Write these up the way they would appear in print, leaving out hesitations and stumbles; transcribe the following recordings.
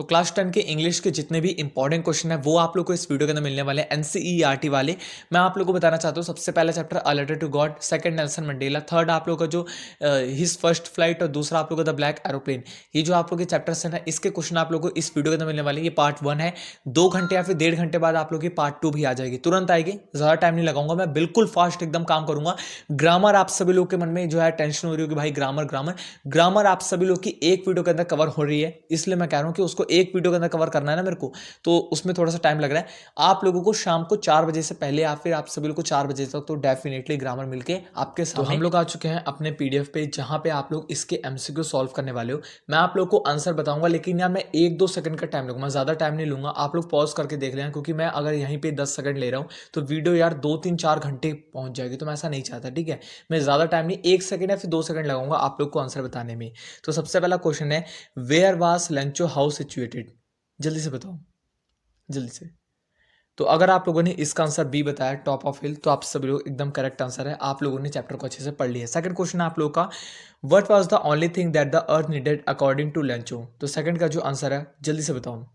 तो क्लास 10 के इंग्लिश के जितने भी इंपॉर्टेंट क्वेश्चन है वो आप लोग को इस वीडियो के अंदर मिलने वाले हैं, एनसीईआरटी वाले। मैं आप लोग को बताना चाहता हूँ सबसे पहला chapter a letter to God, second Nelson Mandela, third आप लोग का जो हिज फर्स्ट फ्लाइट और दूसरा आप लोग का द ब्लैक एरोप्लेन। ये जो आप लोग के चैप्टर्स है ना, इसके क्वेश्चन आप लोग को इस वीडियो के अंदर मिलने वाले हैं। ये पार्ट 1 है। 2 घंटे या फिर 1.5 घंटे बाद आप लोग की पार्ट 2 भी आ जाएगी, तुरंत आएगी, ज़्यादा टाइम नहीं लगाऊंगा, मैं बिल्कुल फास्ट एकदम काम करूंगा। ग्रामर आप सभी लोग के मन में जो है टेंशन हो रही होगी, भाई ग्रामर ग्रामर ग्रामर आप सभी लोग की एक वीडियो के अंदर कवर हो रही है, इसलिए मैं कह रहा हूँ कि उसको एक वीडियो के अंदर कवर करना है ना मेरे को, तो उसमें थोड़ा सा टाइम लग रहा है। आप लोगों को शाम को 4 बजे से पहले या फिर आप सभी लोग को 4 बजे तक तो डेफिनेटली ग्रामर मिलके आपके सामने। तो हम लोग आ चुके हैं अपने पीडीएफ पे, जहां पे आप लोग इसके एमसीक्यू सॉल्व करने वाले हो। मैं आप लोग को आंसर बताऊंगा, लेकिन यार मैं 1-2 सेकंड का टाइम लूंगा, मैं ज्यादा टाइम नहीं लूंगा। आप लोग पॉज करके देख लेना, क्योंकि मैं अगर यहीं पे 10 सेकंड ले रहा हूँ तो वीडियो यार 2-3-4 घंटे पहुंच जाएगी, तो मैं ऐसा नहीं चाहता, ठीक है। मैं ज्यादा टाइम नहीं, 1 सेकंड या फिर 2 सेकंड लगाऊंगा आप लोग को आंसर बताने में। तो सबसे पहला क्वेश्चन है, where was Lencho house situated? जल्दी से बताओ, जल्दी से। तो अगर आप लोगों ने इसका आंसर बी बताया, टॉप ऑफ हिल, तो आप सभी लोग एकदम करेक्ट आंसर है, आप लोगों ने चैप्टर को अच्छे से पढ़ लिया है। सेकंड क्वेश्चन है आप लोगों का, what was the only thing that the earth needed according to Lencho? तो सेकंड का जो आंसर है जल्दी से बताओ,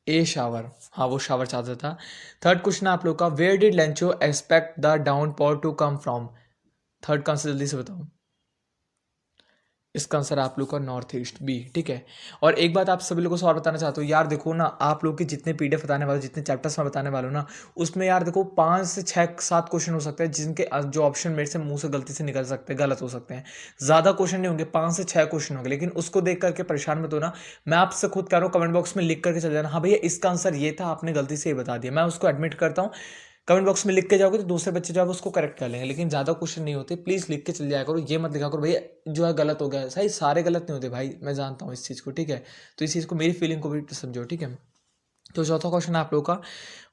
ए शावर। हाँ, वो शावर चाहता था। थर्ड क्वेश्चन है आप लोग का, where did Lencho expect the downpour to come from? Third का आंसर जल्दी से बताओ। इसका आंसर आप लोग का नॉर्थ ईस्ट, बी, ठीक है। और एक बात आप सभी लोगों को और बताना चाहता हूँ यार, देखो ना, आप लोग के जितने पीडीएफ बताने वाले, जितने चैप्टर्स मैं बताने वाला हूँ ना, उसमें यार देखो 5 से 6-7 क्वेश्चन हो सकते हैं जिनके जो ऑप्शन मेरे से मुंह से गलती से निकल सकते हैं, गलत हो सकते हैं। ज़्यादा क्वेश्चन नहीं होंगे, 5 से 6 क्वेश्चन होंगे, लेकिन उसको देख करके परेशान मत होना। मैं आपसे खुद कह रहा हूँ, कमेंट बॉक्स में लिख करके चले जाना, हाँ भैया इसका आंसर ये था, आपने गलती से ये बता दिया, मैं उसको एडमिट करता हूँ। कमेंट बॉक्स में लिख के जाओगे तो दूसरे बच्चे जो है उसको करेक्ट कर लेंगे, लेकिन ज़्यादा क्वेश्चन नहीं होते, प्लीज़ लिख के चल जाया करो, ये मत लिखा करो भैया जो है गलत हो गया। सही, सारे गलत नहीं होते भाई, मैं जानता हूँ इस चीज़ को, ठीक है। तो इस चीज़ को, मेरी फीलिंग को भी समझो, ठीक है। तो चौथा क्वेश्चन है आप लोगों का,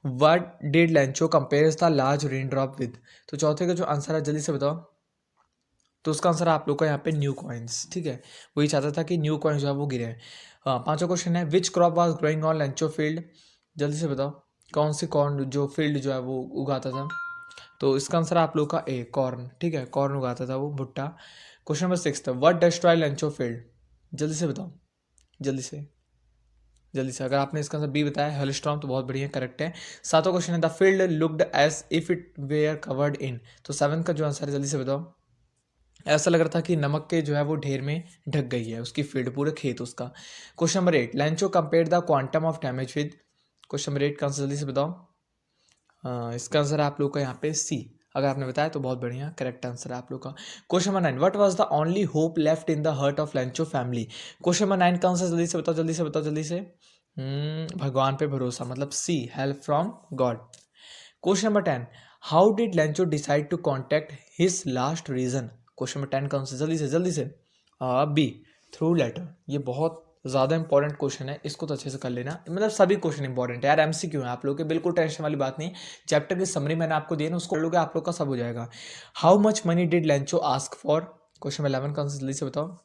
what did Lencho compares the large rain drop with? तो चौथे का जो आंसर है जल्दी से बताओ। तो उसका आंसर आप लोग का यहाँ पे न्यू कॉइन्स, ठीक है। वही चाहता था कि न्यू कॉइन्स जो है वो गिरे हैं। हाँ, पांचवा क्वेश्चन है, which crop was growing on Lencho field? जल्दी से बताओ, कौन सी कॉर्न जो फील्ड जो है वो उगाता था? तो इसका आंसर आप लोग का ए, कॉर्न, ठीक है, कॉर्न उगाता था वो, भुट्टा। क्वेश्चन नंबर 6 था, व्हाट डिस्ट्रॉय लेंचो फील्ड? जल्दी से बताओ, जल्दी से, जल्दी से। अगर आपने इसका आंसर बी बताया, हेलस्टॉर्म, तो बहुत बढ़िया, करेक्ट है। सातवां क्वेश्चन है, the field looked as if it were covered in? तो 7 का जो आंसर है जल्दी से बताओ। ऐसा लग रहा था कि नमक के जो है वो ढेर में ढक गई है उसकी फील्ड, पूरे खेत उसका। Question number 8, Lencho compare the quantum of damage with? Question number 8 का आंसर जल्दी से बताओ। इसका आंसर है आप लोग का यहाँ पे सी, अगर आपने बताया तो बहुत बढ़िया, करेक्ट आंसर है आप लोग का। Question number 9, what was the only hope left in the hurt of Lencho family? Question number 9 का आंसर जल्दी से बताओ, जल्दी से बताओ, जल्दी से। भगवान पे भरोसा, मतलब C, help from God. Question number 10, how did Lencho decide to contact his last reason? Question number 10 का आंसर जल्दी से, जल्दी से। B, through letter. ये बहुत ज़्यादा इंपॉर्टेंट क्वेश्चन है, इसको तो अच्छे से कर लेना, मतलब सभी क्वेश्चन इंपॉर्टेंट है यार, एमसीक्यू है आप लोग के, बिल्कुल टेंशन वाली बात नहीं है। चैप्टर की समरी मैंने आपको दी है ना, उसको लोगे आप लोग का सब हो जाएगा। How much money did Lencho ask for? Question number 11 का आंसर जल्दी से बताओ।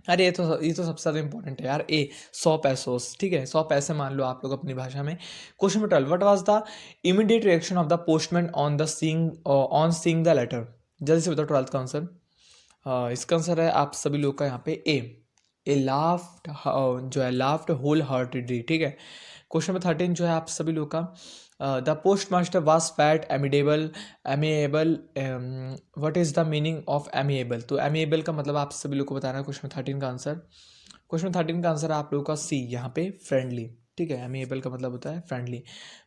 अरे ये तो सबसे ज़्यादा इंपॉर्टेंट है यार, ए, 100 पैसोस, ठीक है, 100 पैसे मान लो आप लोग अपनी भाषा में। Question number 12, what was the immediate reaction of the postman on seeing the letter? जल्दी से बताओ 12th का आंसर। इसका आंसर है आप सभी लोग का यहाँ पे ए लाफ्ट, जो है लाफ्ट होल हार्टेडली, ठीक है। क्वेश्चन नंबर 13 जो है आप सभी लोग का, the post master was fat amiable amiable, what is the meaning of amiable? तो एमिएबल का मतलब आप सभी लोग को बताना है क्वेश्चन 13 का आंसर। क्वेश्चन 13 का आंसर है आप लोगों का सी, यहाँ पे फ्रेंडली, ठीक है, एमिएबल का मतलब होता है friendly.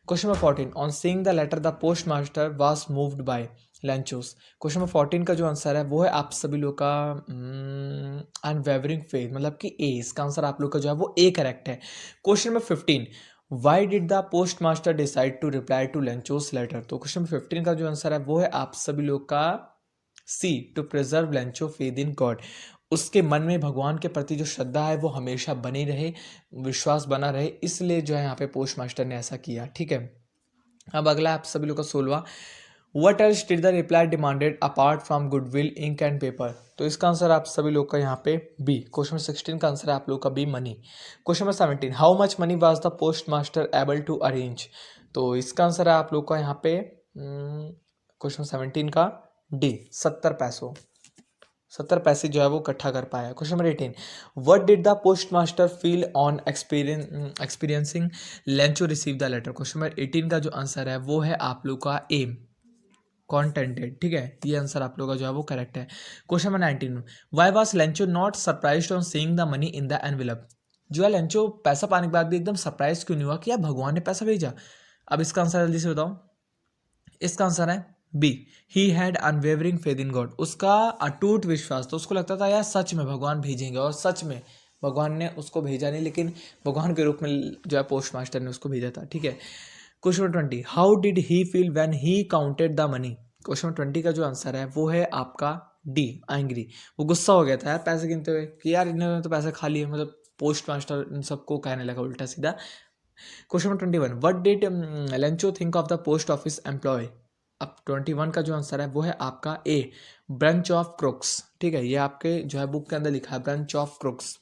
Question number 14, on seeing the letter the post master was moved by Lencho's? Question number 14 का जो आंसर है वो है आप सभी लोग का अनवेवरिंग फेथ, मतलब कि ए, इसका आंसर आप लोग का जो है वो ए करेक्ट है। Question number 15, why did the post master decide to reply to Lencho's letter? तो क्वेश्चन नंबर 15 का जो आंसर है वो है आप सभी लोग का C, to preserve Lencho faith in God. उसके मन में भगवान के प्रति जो श्रद्धा है वो हमेशा बनी रहे, विश्वास बना रहे, इसलिए जो है यहाँ पे पोस्ट मास्टर ने ऐसा किया, ठीक है। अब अगला आप सभी लोग का 16, what else did the reply demanded apart from goodwill ink and paper? तो इसका आंसर आप सभी लोग का यहाँ पे बी। क्वेश्चन नंबर 16 का आंसर है आप लोग का B, money. Question number 17, how much money was the post master able to arrange? तो इसका आंसर है आप लोग का यहाँ पे क्वेश्चन 17 का डी, 70 पैसों, 70 पैसे जो है वो इकट्ठा कर पाया। Question number 18, what did the post master feel on experiencing Lencho receive the letter. Question number 18 का जो आंसर है वो है आप लोग का ए, कॉन्टेंटेड। ठीक है, ये आंसर आप लोग का जो है वो करेक्ट है। Question number 19, why was Lencho not surprised on seeing the money in the envelope. जो है लेंचो पैसा पाने के बाद भी एकदम सरप्राइज क्यों नहीं हुआ कि यार भगवान ने पैसा भेजा। अब इसका आंसर जल्दी से बताओ। इसका आंसर है B, he had unwavering faith in God. उसका अटूट विश्वास था, उसको लगता था यार सच में भगवान भेजेंगे, और सच में भगवान ने उसको भेजा नहीं, लेकिन भगवान के रूप में जो है पोस्ट मास्टर ने उसको भेजा था। ठीक है, question number 20, how did he feel when he counted the money. Question number 20 का जो आंसर है वो है आपका डी, एंग्री। वो गुस्सा हो गया था यार पैसे गिनते हुए कि यार इन्होंने तो पैसे खा लिए, मतलब पोस्ट मास्टर इन सबको कहने लगा उल्टा सीधा। Question number 21, what did Lencho think of the post office employ. अब 21 का जो आंसर है वो है आपका ए, ब्रंच ऑफ क्रुक्स। ठीक है, ये आपके जो है बुक के अंदर लिखा है, bunch of crooks.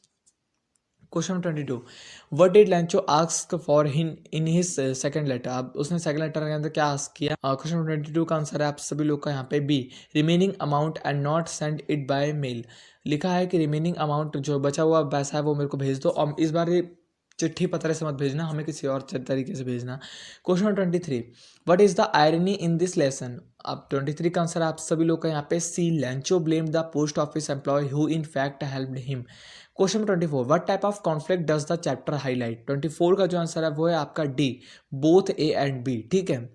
Question number 22, what did Lencho ask for in his second letter. अब उसने सेकंड लेटर के अंदर क्या आस्क किया। क्वेश्चन नंबर 22 का आंसर है आप सभी लोग का यहाँ पे B, remaining amount and not send it by mail. लिखा है कि रिमेनिंग अमाउंट जो बचा हुआ पैसा है वो मेरे को भेज दो, और इस बार ये चिट्ठी पत्र से मत भेजना, हमें किसी और तरीके से भेजना। Question number 23, what is the irony in this lesson. अब 23 का आंसर आप सभी लोग का यहाँ पे C, Lencho blame the post office employ who in fact helped him. Question number 24, what type of conflict does the chapter highlight. 24 का जो आंसर है वो है आपका D, both A and B. ठीक है,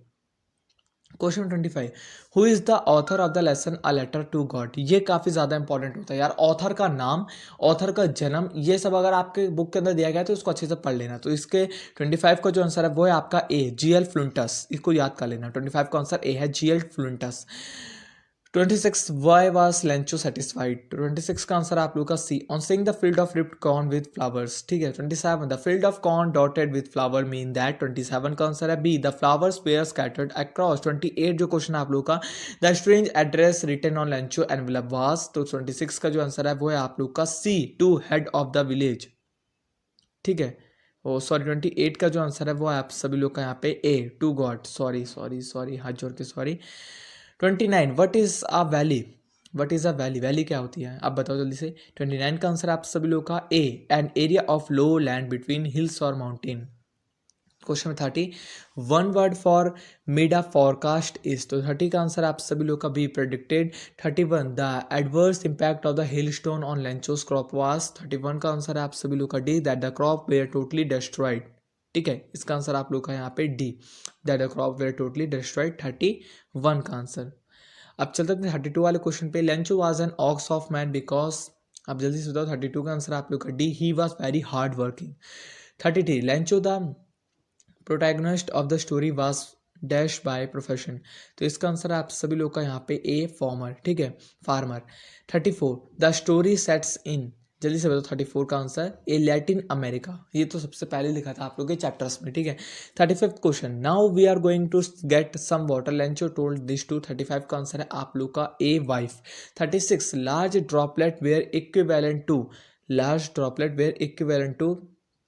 question 25, who is the author of the lesson a letter to God. ये काफी ज्यादा इंपॉर्टेंट होता है यार, ऑथर का नाम, ऑथर का जन्म, ये सब अगर आपके बुक के अंदर दिया गया है तो उसको अच्छे से पढ़ लेना। तो इसके 25 का जो आंसर है वो है आपका ए, जीएल फ्लुंटस। इसको याद कर लेना, 25 का आंसर ए है, G L Fuentes. 26, why was Lencho satisfied. 26 का आंसर आप लोग का C, on seeing the field of ripped corn with flowers. ठीक है, 27, the field of corn dotted with flower mean that. 27 का आंसर है B, the flowers were scattered across. 28 जो question आप लोग का, the strange address written on Lencho envelope was. तो 26 का जो आंसर है वो है आप लोग का C, to head of the village. ठीक है, ओ सॉरी, 28 का जो आंसर है वो है आप सभी लोग का यहाँ पे A, to God. Sorry sorry sorry, हाथ जोड़ के sorry. 29, what is a valley. What is a valley, valley क्या होती है आप बताओ जल्दी से। 29 का आंसर आप सभी लोग का A, an area of low land between hills और माउंटेन। क्वेश्चन में 30, one word for made a forecast is. तो 30 का आंसर आप सभी लोग का B, predicted. 31, the adverse impact of the hailstone on Lencho's crop was. 31 का answer है आप सभी लोग का D, that the crop were totally destroyed. ठीक है, इसका आंसर आप लोग का यहाँ पे D, that the crop were totally destroyed, 31 का आंसर। अब चलते हैं 32 वाले क्वेश्चन पे। Lencho was an ox of man because. अब जल्दी से बताओ, 32 का आंसर आप लोग का D, he was very hard working. 33, Lencho the protagonist of the story was dash by profession. तो इसका आंसर आप सभी लोग का यहाँ पे ए, फॉर्मर। ठीक है, farmer. 34, the story sets in. जल्दी से बताओ 34 का आंसर ए, लैटिन अमेरिका। ये तो सबसे पहले लिखा था आप लोग के चैप्टर्स में। ठीक है, 35th question, now we are going to get some water. Lencho told this to. 35 का आंसर है आप लोग का A, wife. 36, large droplet were equivalent to. Large droplet were equivalent to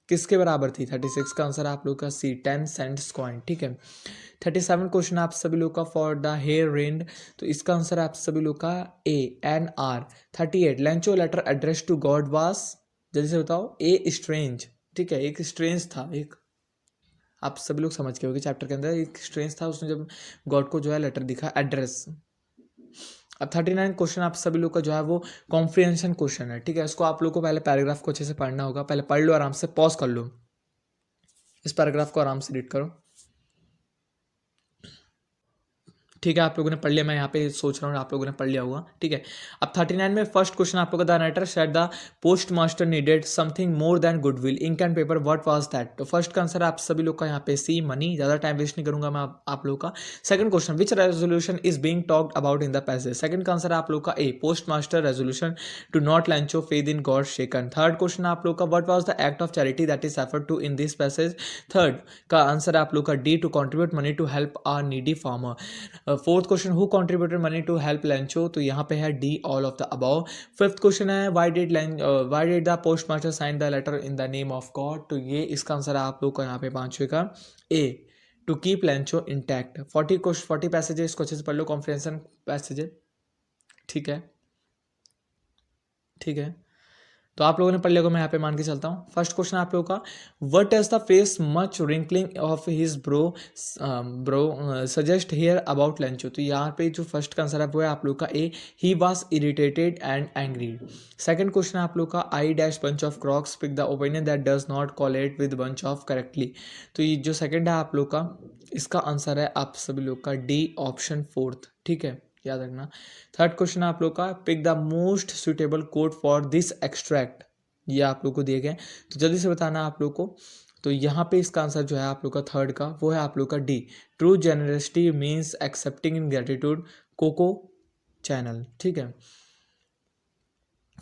किसके बराबर थी। 36 का आंसर आप लोग का सी, 10 सेंट्स कॉइन। ठीक है, 37 क्वेश्चन आप सभी लोग का, फॉर द हेयर रेंड। तो इसका आंसर आप सभी लोग का A, N R. 38, Lencho letter address to God was. जल्दी से बताओ, ए, स्ट्रेंज। ठीक है, एक स्ट्रेंज था, एक आप सभी लोग समझ गए होगे चैप्टर के अंदर एक स्ट्रेंज था, उसने जब गॉड को जो है लेटर दिखा, एड्रेस। अब 39 क्वेश्चन आप सभी लोग का जो है वो कॉम्प्रिहेंशन क्वेश्चन है। ठीक है, इसको आप लोग को पहले पैराग्राफ को अच्छे से पढ़ना होगा, पहले पढ़ लो आराम से, पॉज कर लो, इस पैराग्राफ को आराम से रीड करो। ठीक है, आप लोगों ने पढ़ लिया, मैं यहाँ पे सोच रहा हूँ आप लोगों ने पढ़ लिया होगा। ठीक है, अब 39 में फर्स्ट क्वेश्चन आप लोग का, the writer said the post master needed something more than goodwill, ink and paper, what was that. तो फर्स्ट का आंसर आप सभी लोग का यहाँ पे सी, मनी। ज़्यादा टाइम वेस्ट नहीं करूंगा मैं आप लोग का। Second question, which resolution is being talked about in the passage. Second का आंसर आप लोग का A, postmaster resolution to not Lencho faith in God shaken. Third question आप लोग का, what was the act of charity that is effort to in this passage. Third का answer आप लोग का D, to contribute money to help a needy farmer. Fourth question, who contributed money to help Lencho. तो यहाँ पे है D, all of the above. Fifth question है, why did the post master sign the letter in the name of God. तो ये इसका answer है आप लोग का यहाँ पे पांचवे का A, to keep Lencho intact. 40 passage है, इसको अच्छे से पढ़ लो, कॉम्प्रिहेंशन पैसेज है। ठीक है, ठीक है, तो आप लोगों ने पढ़ लिया होगा, मैं यहाँ पे मान के चलता हूँ। फर्स्ट क्वेश्चन आप लोगों का, what does the face much wrinkling of his bro suggest here about Lencho. तो यहाँ पे जो फर्स्ट का आंसर है वो है आप लोग का A, he was irritated and angry. Second question आप लोग का, I dash bunch of crooks pick the opinion that does not collate with bunch of correctly. तो ये जो सेकंड है आप लोग का, इसका आंसर है आप सभी लोग का डी ऑप्शन फोर्थ, ठीक है, याद रखना। थर्ड क्वेश्चन आप लोग का, pick the most suitable code for this extract. ये आप लोग को दिए गए, तो जल्दी से बताना आप लोग को। तो यहाँ पे इसका आंसर जो है आप लोग का थर्ड का, वो है आप लोग का D, true generosity means accepting in gratitude Coco Chanel, ठीक है।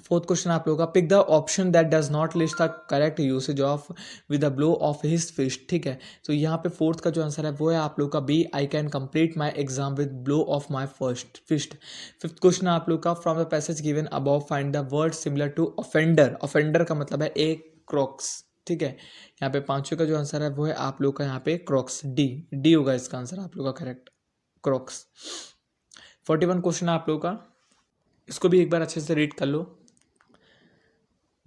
फोर्थ क्वेश्चन आप लोगों का, pick the option that does not list the correct usage of with the blow of his fist, ठीक है। तो यहाँ पे फोर्थ का जो आंसर है वो है आप लोग का B, I can complete my exam with blow of my first fist. Fifth question आप लोग का, from the passage given above find the word similar to offender. Offender का मतलब है ए क्रॉक्स, ठीक है। यहाँ पे पांचवें का जो आंसर है वो है आप लोग का यहाँ पे क्रॉक्स, डी, डी होगा इसका आंसर आप लोग का करेक्ट, क्रॉक्स। 41 क्वेश्चन आप लोग का, इसको भी एक बार अच्छे से रीड कर लो,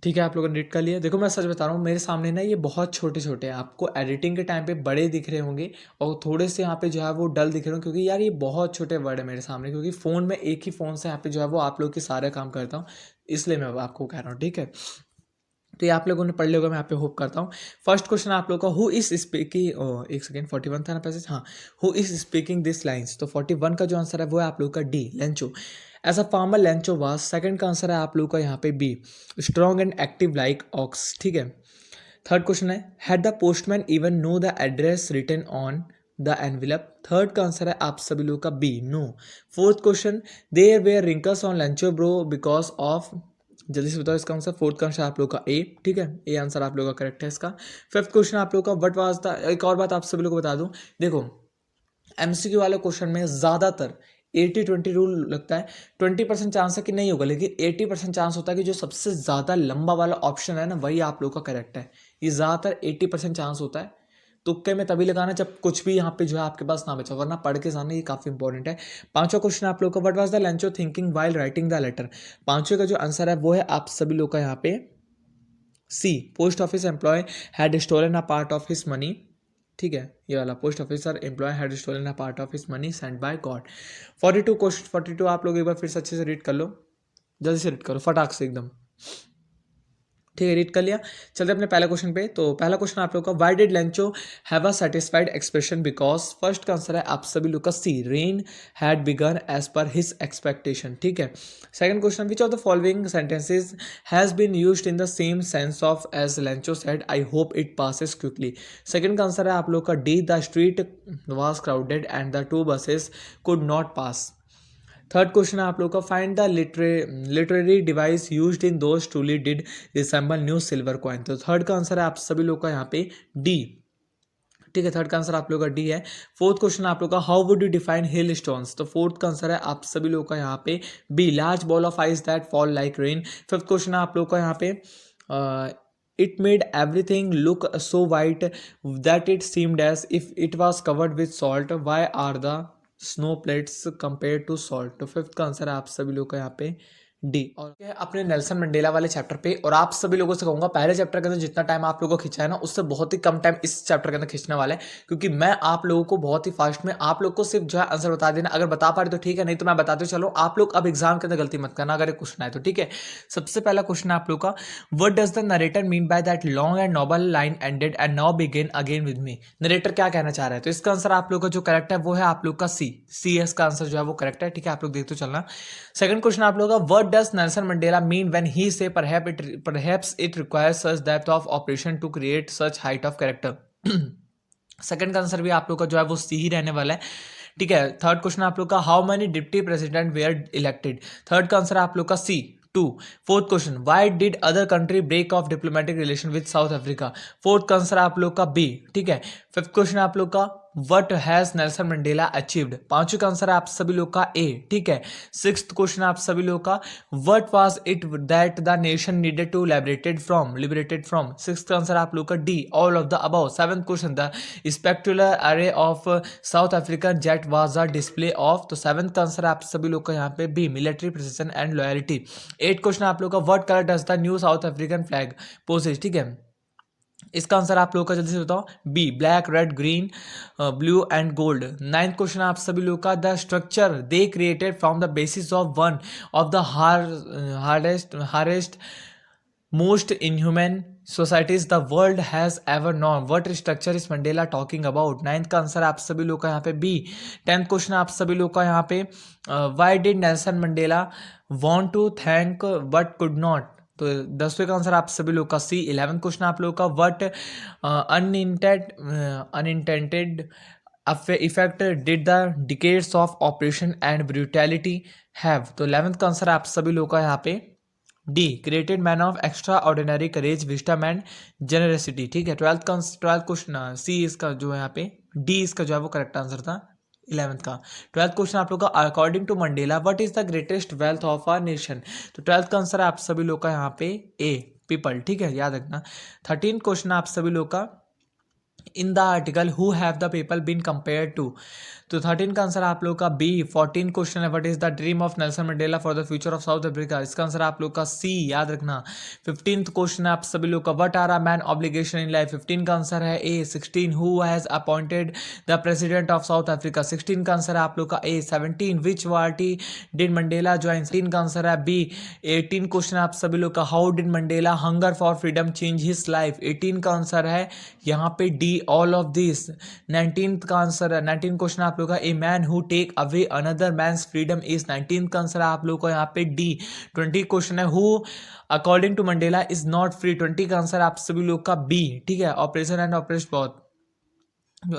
ठीक है। आप लोगों ने रीड कर लिया। देखो मैं सच बता रहा हूँ, मेरे सामने ना ये बहुत छोटे छोटे हैं, आपको एडिटिंग के टाइम पे बड़े दिख रहे होंगे और थोड़े से यहाँ पे जो है वो डल दिख रहे होंगे, क्योंकि यार ये बहुत छोटे वर्ड है मेरे सामने, क्योंकि फ़ोन में एक ही फ़ोन से यहाँ पे जो है वो आप लोग के सारे काम करता हूँ, इसलिए मैं आपको कह रहा हूँ, ठीक है। तो ये आप लोगों ने पढ़ लिया होगा, मैं यहाँ पे होप करता हूँ। फर्स्ट क्वेश्चन आप लोग का, हु इज स्पीकिंग, एक सेकेंड, 41 था ना पैसेज, हाँ, who is speaking this lines. तो 41 का जो आंसर है वो है आप लोग का D, Lencho. As a farmer Lencho was, second का आंसर है आप लोग का यहाँ पे B, strong and active like ox, ठीक है। थर्ड क्वेश्चन है, had the postman even know the address written on the envelope. Third का आंसर है आप सभी लोग का B, no. Fourth question, there were wrinkles on Lencho brow because of, जल्दी से बताओ इसका आंसर। फोर्थ का आंसर आप लोग का ए, ठीक है, ए आंसर आप लोग का करेक्ट है इसका। फिफ्थ क्वेश्चन आप लोग का, व्हाट वाज द, एक और बात आप सभी लोग को बता दूं, देखो एमसीक्यू वाले क्वेश्चन में ज़्यादातर 80-20 रूल लगता है। 20% चांस है कि नहीं होगा, लेकिन 80% चांस होता है कि जो सबसे ज़्यादा लंबा वाला ऑप्शन है ना, वही आप लोग का करेक्ट है। ये ज़्यादातर 80% चांस होता है। तुक्के में तभी लगाना जब कुछ भी यहाँ पे जो है आपके पास ना बचा, वरना पढ़ के जाना ये काफ़ी इंपॉर्टेंट है। पांचवा क्वेश्चन आप लोग का, what was the Lencho thinking while writing the letter. पांचवे का जो आंसर है वो है आप सभी लोग का यहाँ पे C, post office employ had stolen a part of his money, ठीक है, ये वाला, post officer employ had stolen a part of his money send by God. 42 question, 42 आप लोग एक बार फिर से अच्छे से रीड कर लो, जल्दी से रीड करो फटाक से एकदम, ठीक है, रीड कर लिया। चलते अपने पहला क्वेश्चन पे। तो पहला क्वेश्चन आप लोग का, why did Lencho have a satisfied expression because. First का आंसर है आप सभी लोग का C, rain had begun as per his expectation, ठीक है। Second question, which of the following sentences has been used in the same sense of as Lencho said I hope it passes quickly. Second का answer है आप लोग का D, the street was crowded and the two buses could not pass. Third question है आप लोग का, find the literary device used in those truly did resemble new silver coin. तो थर्ड का आंसर है आप सभी लोग का यहाँ पे डी, ठीक है, थर्ड का आंसर आप लोग का डी है। फोर्थ क्वेश्चन आप लोग का, how would you define hill stones. तो फोर्थ का आंसर है आप सभी लोग का यहाँ पे B, large ball of ice that fall like rain. Fifth question है आप लोग का यहाँ पे, it made everything look so white that it seemed as if it was covered with salt, why are the snow plates compare to salt. तो fifth का answer है आप सभी लोग का यहाँ पे डी। और अपने नेल्सन मंडेला वाले चैप्टर पे, और आप सभी लोगों से कहूंगा पहले चैप्टर के अंदर जितना टाइम आप लोगों को खींचा है ना, उससे बहुत ही कम टाइम इस चैप्टर के अंदर खींचने वाला है, क्योंकि मैं आप लोगों को बहुत ही फास्ट में, आप लोग को सिर्फ जो है आंसर बता देना, अगर बता पा रहे तो ठीक है, नहीं तो मैं बताते चलो। आप लोग अब एग्जाम के अंदर गलती मत करना अगर क्वेश्चन आए तो, ठीक है। सबसे पहला क्वेश्चन है आप लोग का, what does the narrator mean by that long and noble line ended and now begin again with me. Narrator क्या कहना चाह रहा है, तो इसका आंसर आप लोग का जो करेक्ट है वो है आप लोग का सी, सी एस का आंसर जो है वो करेक्ट है, ठीक है, आप लोग देखते चलना। सेकंड क्वेश्चन आप लोग का, what does Nelson Mandela mean when he से perhaps it requires such depth of operation to create such height of character। Second का आंसर भी आप लोग का जो है वो सी ही रहने वाला है, ठीक है। थर्ड क्वेश्चन आप लोग का, how many deputy president were elected. Third का आंसर आप लोग का C, 2। Fourth question, why did other country break off diplomatic relation with South Africa. Fourth का आंसर आप लोग का बी, ठीक है। फिफ्थ क्वेश्चन आप लोग का, what has Nelson Mandela achieved, पांचवें का आंसर है आप सभी लोग का ए, ठीक है। सिक्स्थ क्वेश्चन आप सभी लोग का what was it that the nation needed to liberated from, sixth का आंसर आप लोग का D, all of the above. Seventh question the spectacular array of South African jet was a display of, तो सेवंथ का आंसर आप सभी लोग का यहाँ पे B, military precision and loyalty. Eight question आप लोग का what colour does the new South African flag possess, ठीक है। इसका आंसर आप लोगों का जल्दी से बताओ, B, black red green blue and gold. Ninth question आप सभी लोगों का the structure they created from the basis of one of the hardest most inhuman societies the world has ever known, what structure is Mandela talking about. Ninth का answer आप सभी लोग का यहाँ पे बी। टेंथ क्वेश्चन आप सभी लोग का यहाँ पे why did Nelson Mandela want to thank but could not, तो 10वें का आंसर आप सभी लोग का सी। 11th क्वेश्चन आप लोग का what अनइंटेंटेड effect did the decades of operation and brutality have, तो 11th का आंसर आप सभी लोग का यहाँ पे D, created man of extra ordinary courage wisdom and generosity, ठीक है। ट्वेल्थ क्वेश्चन सी इसका जो है यहाँ पे डी इसका जो है वो करेक्ट आंसर था 11th का। ट्वेल्थ क्वेश्चन आप लोग का according to Mandela what is the greatest wealth of our nation, तो ट्वेल्थ का आंसर है आप सभी लोग का यहाँ पे ए, पीपल, ठीक है, याद रखना। 13th क्वेश्चन आप सभी लोग का in the article who have the people been compare to, तो 13 का आंसर आप लोग का बी। 14 क्वेश्चन है what is the dream of Nelson Mandela for the future of South Africa, इसका आंसर आप लोग का सी, याद रखना। 15th क्वेश्चन है आप सभी लोग का what are a man obligation in life, 15 का आंसर है A. 16 who has appointed the president of South Africa, 16 का आंसर है आप लोग का A. 17 which party did Mandela join, 16 का आंसर है बी। 18 क्वेश्चन आप सभी लोग का how did Mandela hunger for freedom change his life, 18 का आंसर है यहाँ पे D, all of this. 19th का आंसर है 19 क्वेश्चन आप लोग का a man who take away another man's freedom is, 19th का आंसर है आप लोग का यहाँ पे डी। 20 क्वेश्चन है who according to Mandela is not free, 20 का आंसर आप सभी लोग का बी, ठीक है, ऑपरेशन एंड ऑपरेशन बहुत।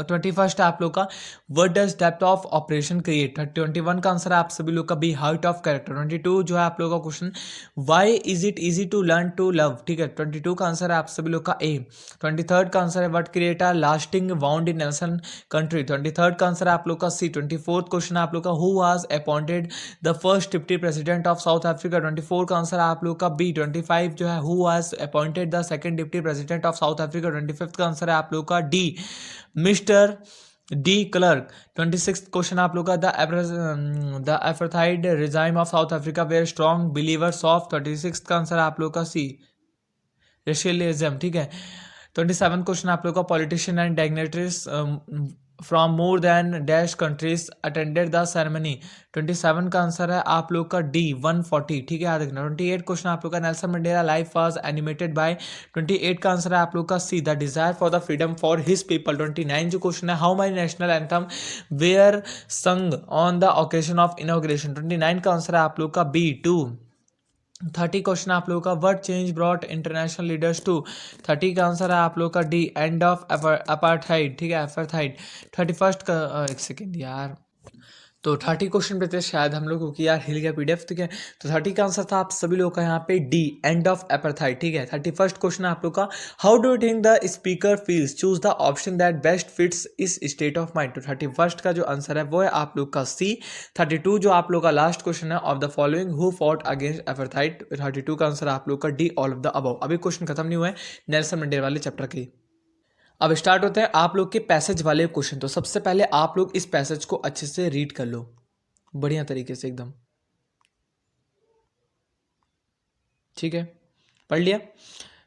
21st आप लोग का what does depth of operation create, 21 का आंसर है आप सभी लोग का बी, हाइट ऑफ कैरेक्टर। 22 जो है आप लोगों का question why is it easy to learn to love, ठीक है, 22 का आंसर है आप सभी लोग का ए। 23rd का आंसर है what create a lasting wound in Nelson country, 23rd का आंसर है आप लोग का सी। 24th क्वेश्चन आप लोग का who was appointed the first deputy president of South Africa, 24 का आंसर है आप लोग का बी। 25 जो है who was appointed the second deputy president of South Africa, 25th का आंसर है आप लोग का D, mister de Klerk. 26th question आप लोग का the apartheid regime of South Africa were strong believers of, 26th का आंसर आप लोग का सी, रेशियलिज्म, ठीक है। 27th क्वेश्चन आप लोग का politician and dignitaries from more than dash countries attended the ceremony, 27 का आंसर है आप लोग का डी, 140, ठीक है, याद रखना। 28 क्वेश्चन आप लोग का Nelson Mandela life was animated by, 28 का आंसर है आप लोग का C, the desire for the freedom for his people. 29 जो क्वेश्चन है how many national anthem were sung on the occasion of inauguration, 29 का आंसर है आप लोग का बी, 2। 30 क्वेश्चन आप लोगों का what change brought international leaders to, 30 का आंसर है आप लोग का डी, एंड ऑफ अपार्थाइड, ठीक है, अपार्थाइड। 31st का एक सेकेंड यार, तो 30 क्वेश्चन पे थे शायद हम लोग क्योंकि यार हिल गया पीडीएफ, ठीक है। तो 30 का आंसर था आप सभी लोग का यहाँ पे डी, एंड ऑफ अपार्थाइड, ठीक है। 31st क्वेश्चन आप लोग का how do you think the speaker feels, choose the option that best fits इस स्टेट ऑफ माइंड, तो 31st का जो आंसर है वो है आप लोग का सी। 32 जो आप लोग का लास्ट क्वेश्चन है of the following who fought against apartheid, 32 का आंसर आप लोग का D, all of the above. अभी क्वेश्चन खत्म नहीं हुआ है नेल्सन मंडेला वाले चैप्टर की। अब स्टार्ट होते हैं आप लोग के पैसेज वाले क्वेश्चन। तो सबसे पहले आप लोग इस पैसेज को अच्छे से रीड कर लो बढ़िया तरीके से एकदम, ठीक है, पढ़ लिया।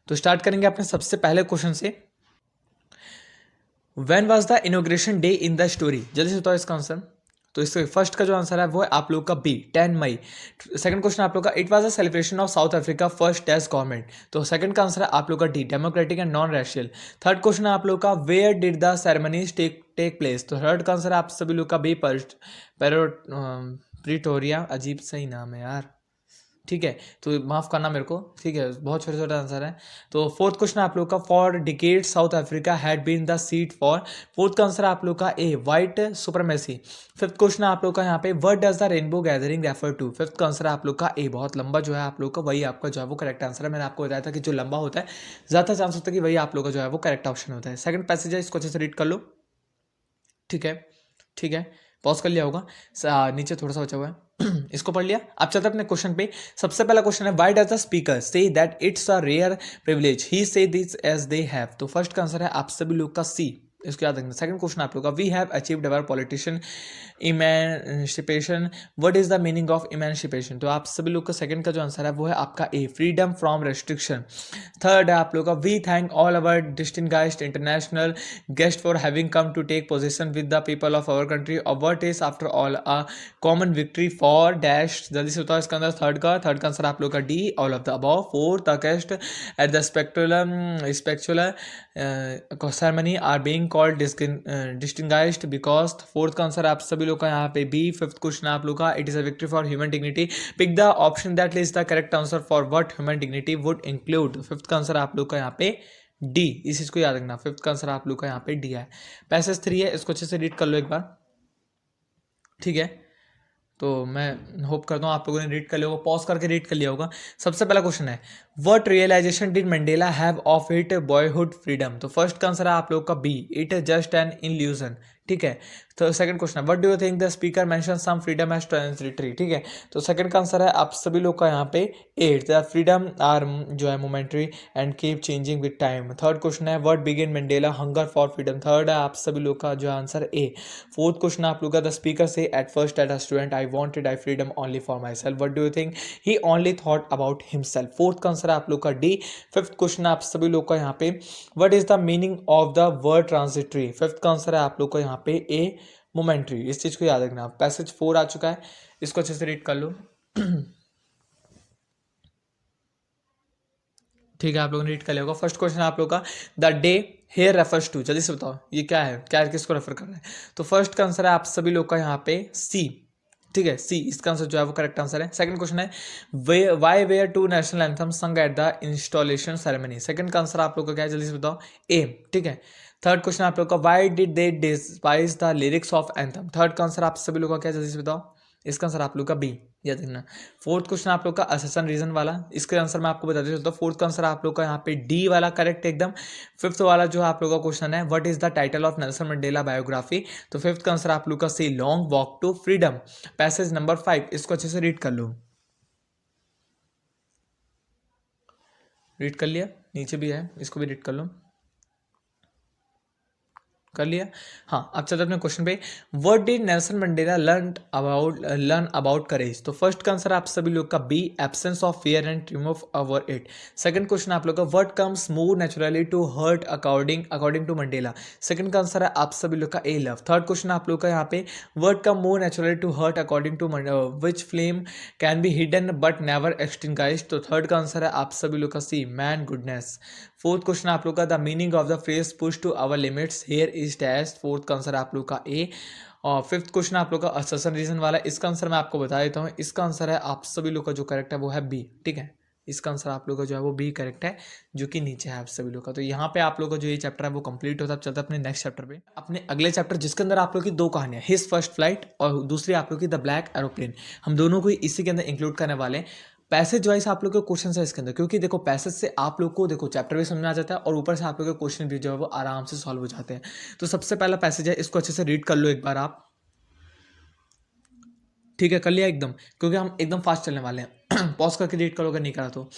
तो स्टार्ट करेंगे अपने सबसे पहले क्वेश्चन से। When was the inauguration day in the story, जल्दी से बताओ इसका आंसर। तो इसके फर्स्ट का जो आंसर है वो है आप लोग का बी, 10 मई। सेकंड क्वेश्चन आप लोग का it was a celebration of South Africa first dash government, तो सेकंड का आंसर है आप लोग का D, democratic and non racial. Third question है आप लोग का where did the ceremonies take place, तो थर्ड का आंसर है आप सभी लोग का बी, प्रिटोरिया, अजीब सही नाम है यार, ठीक है, तो माफ करना मेरे को, ठीक है, बहुत छोटे छोटे आंसर है। तो फोर्थ क्वेश्चन आप लोग का for decade South Africa had been the seat for, fourth का आंसर आप लोग का A, white supremacy. Fifth question आप लोग का यहाँ पे what does the rainbow gathering refer to, fifth का आंसर आप लोग का ए, बहुत लंबा जो है आप लोग का वही आपका जो है वो करेक्ट आंसर है। मैंने आपको बताया था कि जो लंबा होता है ज़्यादा चांस होता है कि वही आप लोग का जो है वो करेक्ट ऑप्शन होता है। सेकंड पैसेज है, इसको अच्छे से रीड कर लो, ठीक है, ठीक है, पॉज कर लिया होगा। नीचे थोड़ा सा बचा हुआ है इसको पढ़ लिया। अब चलते अपने क्वेश्चन पे। सबसे पहला क्वेश्चन है, why does the speaker say that it's a rare privilege he says this as they have. तो फर्स्ट का आंसर है आप सभी लोग का सी, इसको याद रखना। सेकंड क्वेश्चन आप लोग का, we have achieved our politician emancipation, what is the meaning of emancipation. तो आप सभी लोग का सेकंड का जो आंसर है वो है आपका A, freedom from restriction. Third है आप लोग का, we thank all our distinguished international guest for having come to take position with the people of our country, और what is after all a common victory for dash. जल्दी से बताओ इसका अंदर थर्ड का आंसर आप लोग का D, all of the above. Fourth, the guest at the spectacular ceremony are being called distinguished because. Fourth का आंसर आप सभी लोग का यहाँ पे बी। फिफ्थ क्वेश्चन आप लोग का, it is a victory for human dignity, pick the option that is the correct answer for what human dignity would include. Fifth का आंसर आप लोग का यहाँ पे डी, इस चीज को याद रखना। फिफ्थ का आंसर आप लोग का यहाँ पे डी है। पैसेज 3 है, इसको अच्छे से रीड कर लो एक बार, ठीक है। तो मैं होप करता हूँ आप लोगों ने रीड कर लिया होगा, पॉज करके रीड कर लिया होगा। सबसे पहला क्वेश्चन है, what realization did Mandela have of it boyhood freedom. तो फर्स्ट का आंसर है आप लोग का B, it is just an illusion, ठीक है। तो सेकंड क्वेश्चन है, what do you think the speaker mention some freedom as transitory, ठीक है। तो सेकंड का आंसर है आप सभी लोग का यहाँ पे ए, द फ्रीडम आर जो है momentary and keep changing with time. Third question है, what begin Mandela hunger for freedom. Third है आप सभी लोग का जो आंसर ए। फोर्थ क्वेश्चन आप लोग का, द स्पीकर से at first at a student I wanted I freedom only for my self, what do you think he only thought about himself. Fourth का आंसर है आप लोग का डी। फिफ्थ क्वेश्चन आप सभी लोग का यहाँ पे, what is the meaning of the word transitory. Fifth का आंसर है आप लोग का यहाँ पे ए, मोमेंट्री। इस चीज को याद रखना। पैसेज 4 आ चुका है, इसको अच्छे से रीड कर लो ठीक है, आप लोगों ने रीड कर लिया होगा। फर्स्ट क्वेश्चन आप लोग का, the day here refers to, जल्दी से बताओ ये क्या है, क्या किसको रेफर कर रहा है। तो फर्स्ट का आंसर है आप सभी लोग का यहाँ पे सी, ठीक है, सी इसका आंसर जो है वो करेक्ट आंसर है। सेकंड क्वेश्चन है, why were two national anthem sung at the installation ceremony. Second का आंसर आप लोग का क्या है, जल्दी से बताओ, ए, ठीक है। थर्ड क्वेश्चन आप लोग का, why did they despise the lyrics of anthem. Third का आंसर आप सभी लोग का क्या है, जल्दी से बताओ, इसका आंसर आप लोग का बी, याद रखना। फोर्थ क्वेश्चन आप लोग का अससन रीजन वाला, इसके आंसर मैं आपको बता देता हूँ। फोर्थ का आंसर आप लोग का यहाँ पे डी वाला करेक्ट एकदम। फिफ्थ वाला जो आप लोग का क्वेश्चन है, what is the title of Nelson Mandela biography. तो फिफ्थ का आंसर आप लोग का C, long walk to freedom. Passage number 5, इसको अच्छे से रीड कर लो। रीड कर लिया, नीचे भी है, इसको भी रीड कर लो। कर लिया, हाँ। अब चलते अपने क्वेश्चन पे, what did Nelson Mandela learn about courage. तो फर्स्ट का आंसर आप सभी लोग का B, absence of fear and remove over it. Second question आप लोग का, what comes more naturally to hurt according to Mandela. Second का आंसर है आप सभी लोग का ए, लव। थर्ड क्वेश्चन आप लोग का यहाँ पे, what come more naturally to hurt according to which flame can be hidden but never extinguished. तो थर्ड का आंसर है आप सभी लोग का C, man goodness. Fourth question आप लोग का, the meaning of the phrase push to our limits here is dash. Fourth का आंसर आप लोग का ए। और फिफ्थ क्वेश्चन आप लोग का अससन रीजन वाला, इसका आंसर मैं आपको बता देता हूँ। इसका आंसर है आप सभी लोग का जो करेक्ट है वो है बी, ठीक है। इसका आंसर आप लोग का जो है वो बी करेक्ट है, जो कि नीचे है आप सभी लोग का। तो यहाँ पे आप लोग का जो ये चैप्टर है वो कंप्लीट होता है। अब चलते हैं अपने नेक्स्ट चैप्टर पे, अपने अगले चैप्टर, जिसके अंदर आप लोग की दो कहानियां, हिज फर्स्ट फ्लाइट और दूसरी आप लोग की द ब्लैक एरोप्लेन। हम दोनों को इसी के अंदर इंक्लूड करने वाले हैं। पैसेज वाइज आप लोग के क्वेश्चन है इसके अंदर, क्योंकि देखो पैसेज से आप लोग को देखो चैप्टर भी समझ में आ जाता है और ऊपर से आप लोग के क्वेश्चन भी जो है वो आराम से सॉल्व हो जाते हैं। तो सबसे पहला पैसेज है, इसको अच्छे से रीड कर लो एक बार आप, ठीक है, कर लिया एकदम, क्योंकि हम एकदम फास्ट चलने वाले हैं पॉज करके रीड करो अगर नहीं करा तो।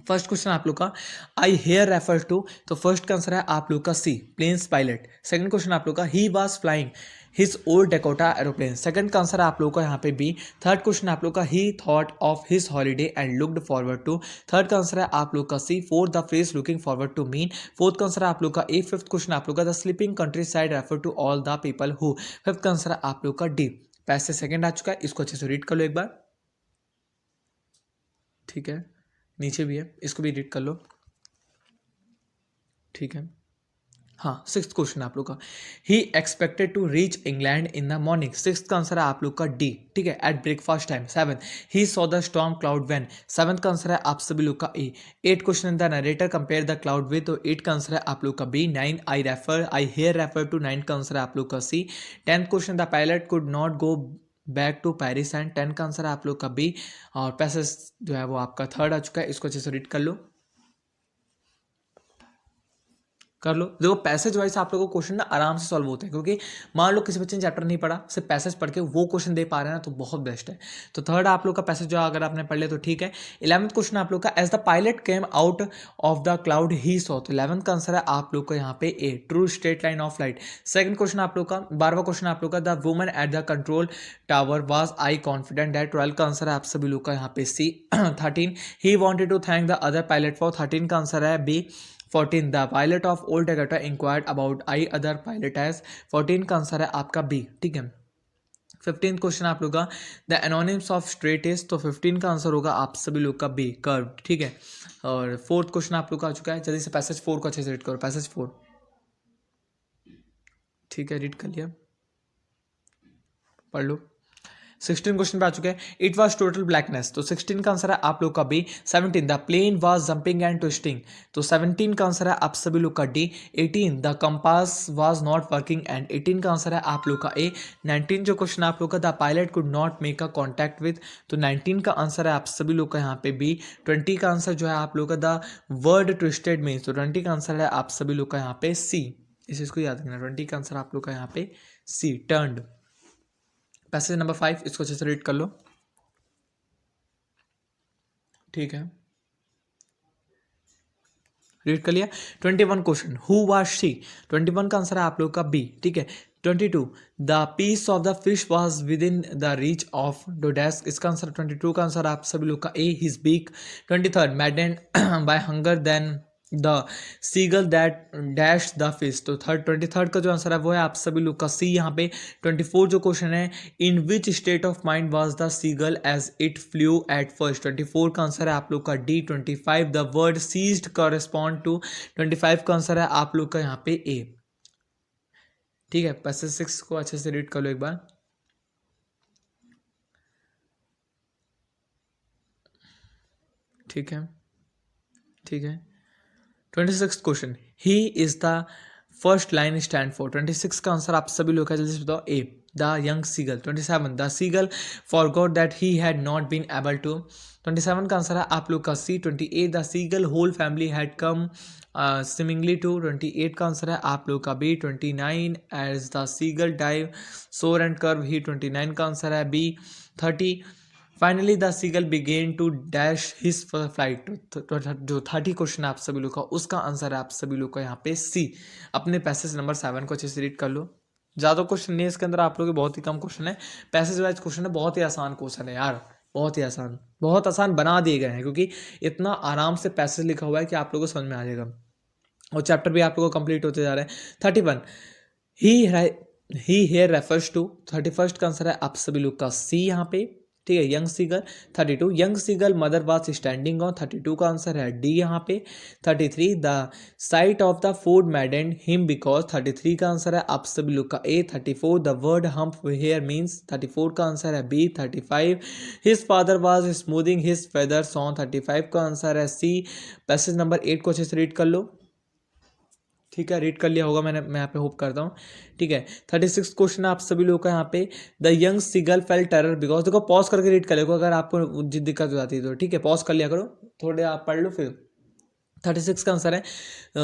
फर्स्ट क्वेश्चन आप लोग का, आई हेयर रेफर टू। तो फर्स्ट का आंसर है आप लोग का सी, प्लेन्स पायलट। सेकंड क्वेश्चन आप लोग का, he was flying his old Dakota aeroplane. Second का आंसर है आप लोग का यहाँ पे बी। थर्ड क्वेश्चन आप लोग का, he thought of his holiday and looked forward to. Third का आंसर है आप लोग का C, fourth the phrase looking forward to mean. Fourth का आंसर है आप लोग का ए। फिफ्थ क्वेश्चन आप लोग का, the sleeping countryside refer to all the people who. Fifth का आंसर है आप लोग का डी। पैसे सेकंड आ चुका है, इसको अच्छे से रीड कर लो एक बार, ठीक है। नीचे भी है, इसको भी रीड कर लो, ठीक है। हाँ, सिक्स क्वेश्चन आप लोग का, he expected to reach England in the morning. Six का आंसर है आप लोग का डी, ठीक है, at breakfast time. Seven, he saw the storm cloud when. Seventh का आंसर है आप सभी लोग का A. Eight question, the narrator compare the cloud with. तो एट का आंसर है आप लोग का B. Nine, I here refer to. Nine का आंसर है आप लोग का सी। Tenth question, the pilot could not go back to Paris and. Ten का आंसर है आप लोग का बी। और पैसेज जो है वो आपका थर्ड आ चुका है, इसको अच्छे से रीड कर लो, कर लो। देखो पैसेज वाइज आप लोगों को क्वेश्चन ना आराम से सॉल्व होते हैं, क्योंकि मान लो किसी बच्चे ने चैप्टर नहीं पढ़ा, सिर्फ पैसेज पढ़ के वो क्वेश्चन दे पा रहे हैं ना, तो बहुत बेस्ट है। तो थर्ड आप लोग का पैसेज जो अगर आपने पढ़ लिया तो ठीक है। 11th क्वेश्चन आप लोग का, as the pilot came out of the cloud he saw, तो 11th का आंसर है आप लोग का यहाँ पे A, true straight line of light. Second question आप लोग का, 12वां क्वेश्चन आप लोग का, the woman at the control tower was I confident that, 12 का आंसर है आप सभी लोग का यहाँ पे C. 13 he wanted to thank the other pilot for, 13 का आंसर है B. 14 the pilot of old Dakota inquired about I other pilot as, 14 का आंसर है आपका बी, ठीक है। 15th क्वेश्चन आप लोग का, the anonymous of straight is, तो 15 का आंसर होगा आप सभी लोग का बी, कर्व, ठीक है। और फोर्थ क्वेश्चन आप लोग का आ चुका है, जल्दी से पैसेज 4 को अच्छे से रीड करो, पैसेज 4, ठीक है, रीड कर लिया, पढ़ लो। 16 क्वेश्चन पे आ चुके हैं, इट वॉज टोटल ब्लैकनेस, तो 16 का आंसर है आप लोग का B. 17 the plane was jumping and twisting, तो 17 का आंसर है आप सभी लोग का D. 18 the compass was not working and, 18 का आंसर है आप लोग का ए। 19 जो क्वेश्चन आप लोग का, the pilot could not make a contact with, तो 19 का आंसर है आप सभी लोग का यहाँ पे बी। 20 का आंसर जो है आप लोग का, द वर्ड ट्विस्टेड मीन्स, तो 20 का आंसर है आप सभी लोग का यहाँ पे सी, इस चीज को याद रखना, 20 का आंसर आप लोग का यहाँ पे सी, टर्न्ड। पैसेज नंबर 5, इसको अच्छे से रीड कर लो, ठीक है, रीड कर लिया। 21 क्वेश्चन, हु वाज शी, 21 का आंसर है आप लोग का बी, ठीक है। 22 the piece of the fish was with in the reach of डोडेस्क, इसका आंसर 22 का आंसर आप सभी लोग का A, his beak. 23 maddened by hunger then the seagull that dash the fish, तो 23rd का जो आंसर है वो है आप सभी लोग का सी यहाँ पे। 24 जो क्वेश्चन है, in which state of mind was the seagull as it flew at first, 24 का आंसर है आप लोग का D. 25 the word seized correspond to, 25 का आंसर है आप लोग का यहाँ पे ए, ठीक है। पैसेज 6 को अच्छे से रीड कर लो एक बार, ठीक है, ठीक है। 26 question, he is the first line stand for, 26 का आंसर आप सभी लोग का जल्दी से बताओ A, the young seagull. 27 the seagull forgot that he had not been able to, 27 का आंसर है आप लोग का C. 28 the seagull whole family had come swimmingly to, 28 का आंसर है आप लोग का B. 29 as the seagull dive soar and curve he, 29 का आंसर है B. 30 finally the seagull began to dash his flight, जो 30 क्वेश्चन है आप सभी लोग का, उसका आंसर है आप सभी लोग का यहाँ पे सी। अपने पैसेज नंबर 7 को अच्छे से रीड कर लो, ज़्यादा क्वेश्चन नहीं है इसके अंदर आप लोग के, बहुत ही कम क्वेश्चन है, पैसेज वाइज क्वेश्चन है, बहुत ही आसान क्वेश्चन है यार, बहुत ही आसान, बहुत आसान बना दिए गए हैं, क्योंकि इतना आराम से पैसेज लिखा हुआ है कि आप लोगों को समझ में आ जाएगा, और चैप्टर भी आप लोगों को कंप्लीट होते जा रहे हैं। 31 ही हेयर रेफर्स टू, 31st का आंसर है आप सभी लोग का सी यहाँ पे, ठीक है। Young seagull 32 young seagull mother was standing on, 32 का आंसर है डी यहाँ पे। 33 the sight of the food maddened him because, 33 का आंसर है आप सभी लोग का A. 34 the word hump here means, 34 का आंसर है B. 35 his father was smoothing his feathers on, 35 का आंसर है सी। पैसेज नंबर 8 को अच्छे से रीड कर लो, ठीक है, रीड कर लिया होगा मैंने, मैं यहाँ पे होप करता हूँ, ठीक है। 36 क्वेश्चन आप सभी लोगों का यहाँ पे, the young seagull fell terror because, देखो पॉज करके रीड कर लो अगर आपको जिद दिक्कत हो जाती है तो, ठीक है, पॉज कर लिया करो, थोड़े आप पढ़ लो फिर। 36 का आंसर है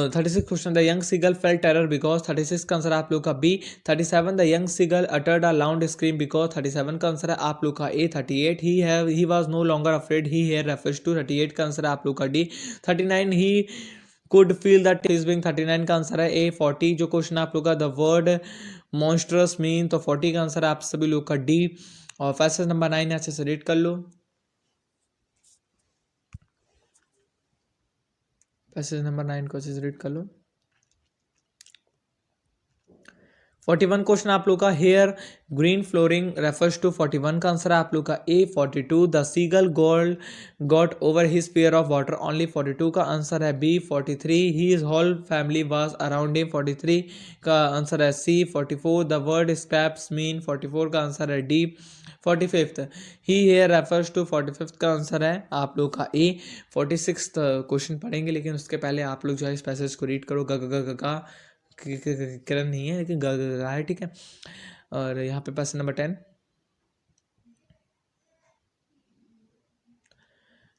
36 question, the young seagull fell terror because, 36 का आंसर आप लोग का B. 37 the young seagull uttered a loud scream because, 37 का आंसर है आप लोग का A. 38 he was no longer afraid he here refers to, 38 का आंसर है आप लोग का D. 39 he could feel that is being, 39 का आंसर है ए। 40 जो क्वेश्चन आप लोग का, द वर्ड मॉन्स्ट्रस मीन, तो 40 का आंसर है आप सभी लोग का डी। और पैसेज नंबर 9 अच्छे से रीड कर लो, पैसेज नंबर 9 को अच्छे से रीड कर लो। 41 क्वेश्चन आप लोग का, here green flooring refers to, 41 का आंसर है आप लोग का A. 42 the seagull girl got over his fear of water only, 42 का आंसर है B. 43 his whole family was around him, 43 का आंसर है C. 44 the word scraps mean, 44 का आंसर है D. 45th he here refers to, 45th का answer है आप लोग का ए। 46th क्वेश्चन पढ़ेंगे, लेकिन उसके पहले आप लोग जो है इस पैसेज को रीड करो, ग ग ग ग गा, किरण नहीं है लेकिन ग ग गा है, ठीक है। और यहाँ पे पैसेज नंबर 10,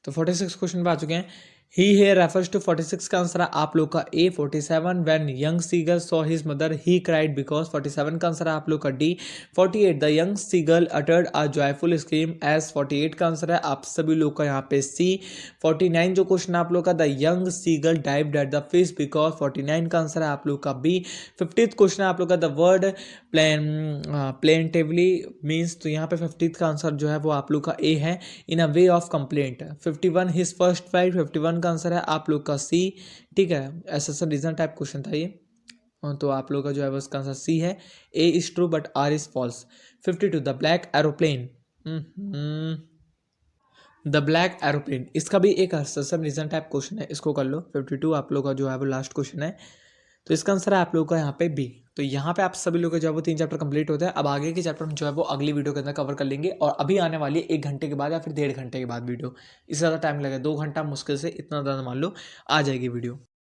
तो 46 क्वेश्चन पे आ चुके हैं। ही हेयर रेफर्स टू 46 का आंसर है आप लोग का A. 47 when young seagull saw his mother he cried because. 47 का आंसर है आप लोग का D. 48 the young seagull uttered a joyful scream as. 48 का आंसर है आप सभी लोग का यहाँ पे सी। 49 जो क्वेश्चन आप लोग का the young seagull dived at the fish because. 49 का आंसर है आप लोग का बी। 50th क्वेश्चन है आप लोग का द वर्ड प्लेंटिवली मीन्स, तो यहाँ पे 50th का आंसर जो है वो आप लोग का ए है, in a way of complaint. 51 his first fight. 51 का आंसर है आप लोग का सी। ठीक है, ऐसा रीजन टाइप क्वेश्चन था ये, तो आप लोग का जो है वो इसका आंसर सी है। A is true but R is false. 52 the black aeroplane. The black aeroplane, इसका भी एक सब रीजन टाइप क्वेश्चन है, इसको कर लो। 52 आप लोग का जो है वो लास्ट क्वेश्चन है, तो इसका आंसर है आप लोग का यहाँ पे बी। तो यहाँ पे आप सभी लोग जो है वो 3 चैप्टर कंप्लीट होते हैं। अब आगे के चैप्टर जो है वो अगली वीडियो के अंदर कवर कर लेंगे, और अभी आने वाली है 1 घंटे के बाद या फिर 1.5 घंटे के बाद वीडियो। इससे ज़्यादा टाइम लगेगा, 2 घंटा मुश्किल से, इतना ज़्यादा मान लो आ जाएगी वीडियो।